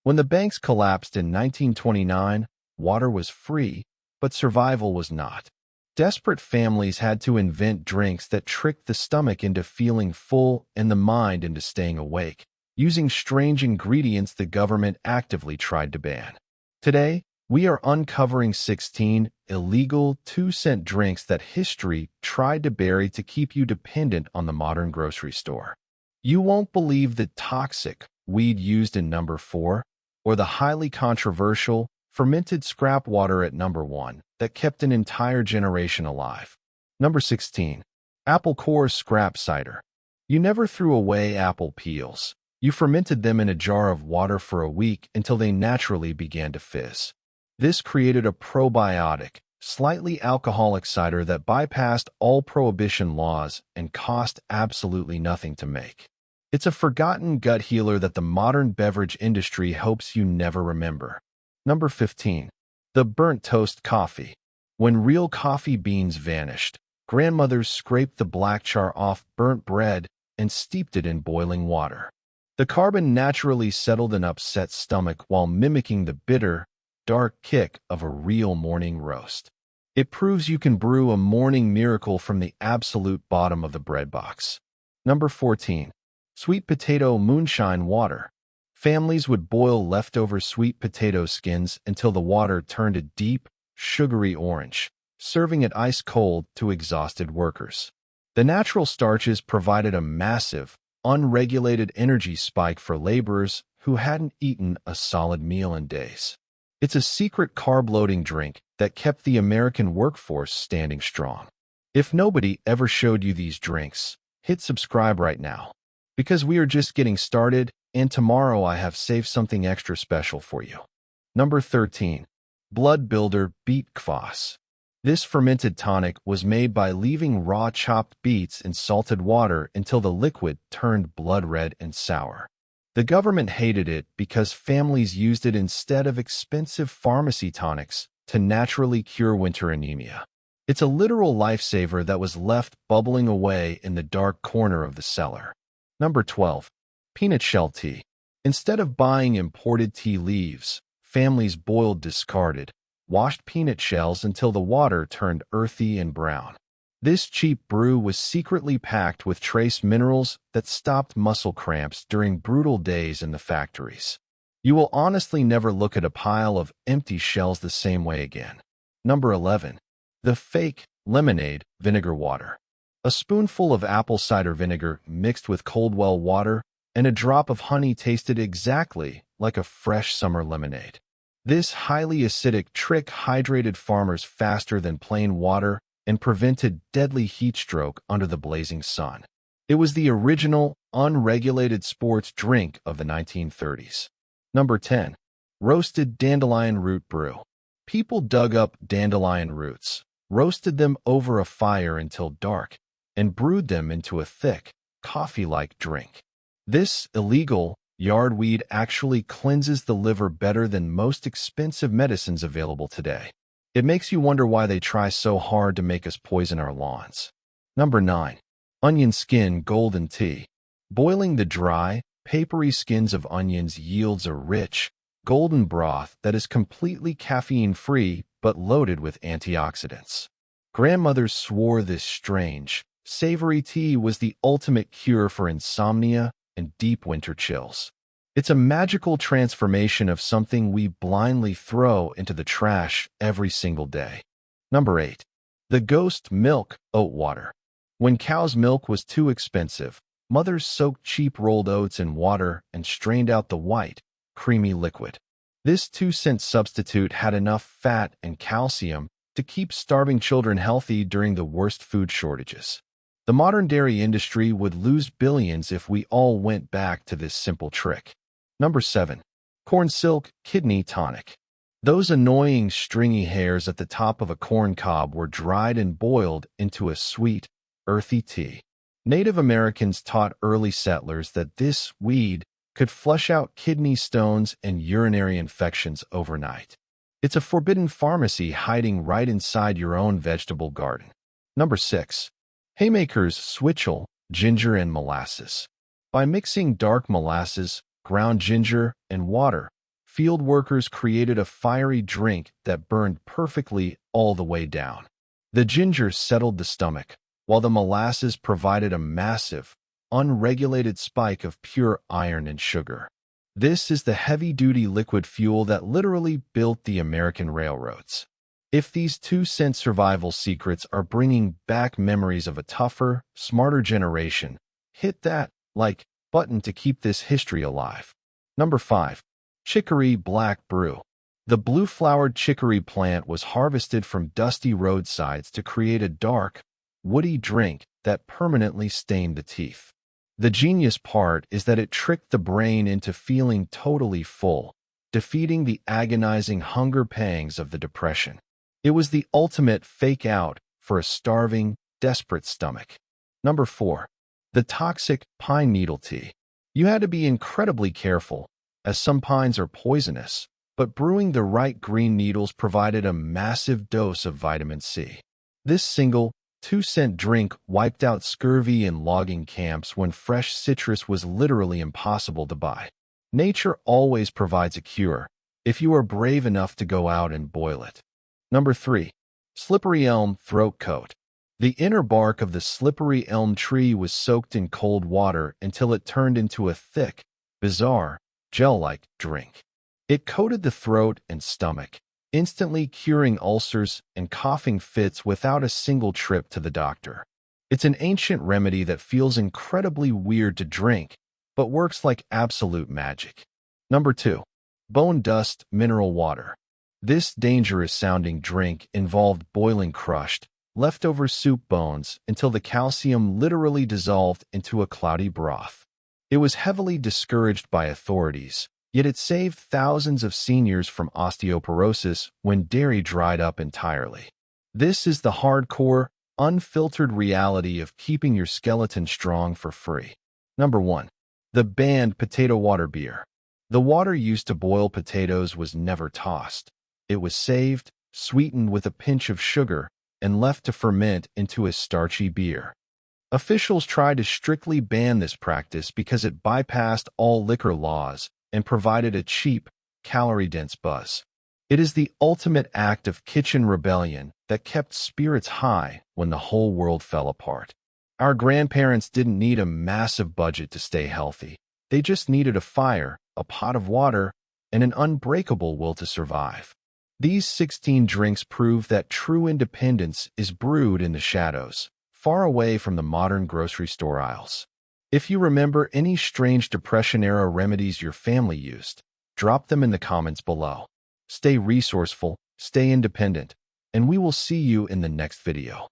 When the banks collapsed in 1929, water was free, but survival was not. Desperate families had to invent drinks that tricked the stomach into feeling full and the mind into staying awake, using strange ingredients the government actively tried to ban. Today, we are uncovering 16 illegal 2-cent drinks that history tried to bury to keep you dependent on the modern grocery store. You won't believe the toxic weed used in number 4, or the highly controversial fermented scrap water at number 1 that kept an entire generation alive. Number 16. Apple core scrap cider. You never threw away apple peels. You fermented them in a jar of water for a week until they naturally began to fizz. This created a probiotic, slightly alcoholic cider that bypassed all prohibition laws and cost absolutely nothing to make. It's a forgotten gut healer that the modern beverage industry hopes you never remember. Number 15. The burnt toast coffee. When real coffee beans vanished, grandmothers scraped the black char off burnt bread and steeped it in boiling water. The carbon naturally settled an upset stomach while mimicking the bitter, dark kick of a real morning roast. It proves you can brew a morning miracle from the absolute bottom of the bread box. Number 14. Sweet potato moonshine water. Families would boil leftover sweet potato skins until the water turned a deep, sugary orange, serving it ice cold to exhausted workers. The natural starches provided a massive, unregulated energy spike for laborers who hadn't eaten a solid meal in days. It's a secret carb-loading drink that kept the American workforce standing strong. If nobody ever showed you these drinks, hit subscribe right now, because we are just getting started, and tomorrow I have saved something extra special for you. Number 13. Blood Builder Beet Kvass. This fermented tonic was made by leaving raw chopped beets in salted water until the liquid turned blood red and sour. The government hated it because families used it instead of expensive pharmacy tonics to naturally cure winter anemia. It's a literal lifesaver that was left bubbling away in the dark corner of the cellar. Number 12. Peanut shell tea. Instead of buying imported tea leaves, families boiled discarded, washed peanut shells until the water turned earthy and brown. This cheap brew was secretly packed with trace minerals that stopped muscle cramps during brutal days in the factories. You will honestly never look at a pile of empty shells the same way again. Number 11. The fake lemonade vinegar water. A spoonful of apple cider vinegar mixed with cold well water and a drop of honey tasted exactly like a fresh summer lemonade. This highly acidic trick hydrated farmers faster than plain water and prevented deadly heat stroke under the blazing sun. It was the original, unregulated sports drink of the 1930s. Number 10. Roasted dandelion root brew. People dug up dandelion roots, roasted them over a fire until dark, and brewed them into a thick, coffee-like drink. This illegal yardweed actually cleanses the liver better than most expensive medicines available today. It makes you wonder why they try so hard to make us poison our lawns. Number 9. Onion skin golden tea. Boiling the dry, papery skins of onions yields a rich, golden broth that is completely caffeine-free but loaded with antioxidants. Grandmothers swore this strange, savory tea was the ultimate cure for insomnia and deep winter chills. It's a magical transformation of something we blindly throw into the trash every single day. Number 8. The ghost milk oat water. When cow's milk was too expensive, mothers soaked cheap rolled oats in water and strained out the white, creamy liquid. This 2-cent substitute had enough fat and calcium to keep starving children healthy during the worst food shortages. The modern dairy industry would lose billions if we all went back to this simple trick. Number 7. Corn silk kidney tonic. Those annoying stringy hairs at the top of a corn cob were dried and boiled into a sweet, earthy tea. Native Americans taught early settlers that this weed could flush out kidney stones and urinary infections overnight. It's a forbidden pharmacy hiding right inside your own vegetable garden. Number 6. Haymakers switchel, ginger and molasses. By mixing dark molasses, ground ginger, and water, field workers created a fiery drink that burned perfectly all the way down. The ginger settled the stomach, while the molasses provided a massive, unregulated spike of pure iron and sugar. This is the heavy-duty liquid fuel that literally built the American railroads. If these 2-cent survival secrets are bringing back memories of a tougher, smarter generation, hit that like button to keep this history alive. Number 5. Chicory Black Brew. The blue-flowered chicory plant was harvested from dusty roadsides to create a dark, woody drink that permanently stained the teeth. The genius part is that it tricked the brain into feeling totally full, defeating the agonizing hunger pangs of the Depression. It was the ultimate fake-out for a starving, desperate stomach. Number 4. The toxic pine needle tea. You had to be incredibly careful, as some pines are poisonous, but brewing the right green needles provided a massive dose of vitamin C. This single, 2-cent drink wiped out scurvy in logging camps when fresh citrus was literally impossible to buy. Nature always provides a cure, if you are brave enough to go out and boil it. Number 3. Slippery elm throat coat. The inner bark of the slippery elm tree was soaked in cold water until it turned into a thick, bizarre, gel-like drink. It coated the throat and stomach, instantly curing ulcers and coughing fits without a single trip to the doctor. It's an ancient remedy that feels incredibly weird to drink, but works like absolute magic. Number 2. Bone dust mineral water. This dangerous-sounding drink involved boiling crushed, leftover soup bones until the calcium literally dissolved into a cloudy broth. It was heavily discouraged by authorities, yet it saved thousands of seniors from osteoporosis when dairy dried up entirely. This is the hardcore, unfiltered reality of keeping your skeleton strong for free. Number 1. The banned potato water beer. The water used to boil potatoes was never tossed. It was saved, sweetened with a pinch of sugar, and left to ferment into a starchy beer. Officials tried to strictly ban this practice because it bypassed all liquor laws and provided a cheap, calorie-dense buzz. It is the ultimate act of kitchen rebellion that kept spirits high when the whole world fell apart. Our grandparents didn't need a massive budget to stay healthy. They just needed a fire, a pot of water, and an unbreakable will to survive. These 16 drinks prove that true independence is brewed in the shadows, far away from the modern grocery store aisles. If you remember any strange Depression-era remedies your family used, drop them in the comments below. Stay resourceful, stay independent, and we will see you in the next video.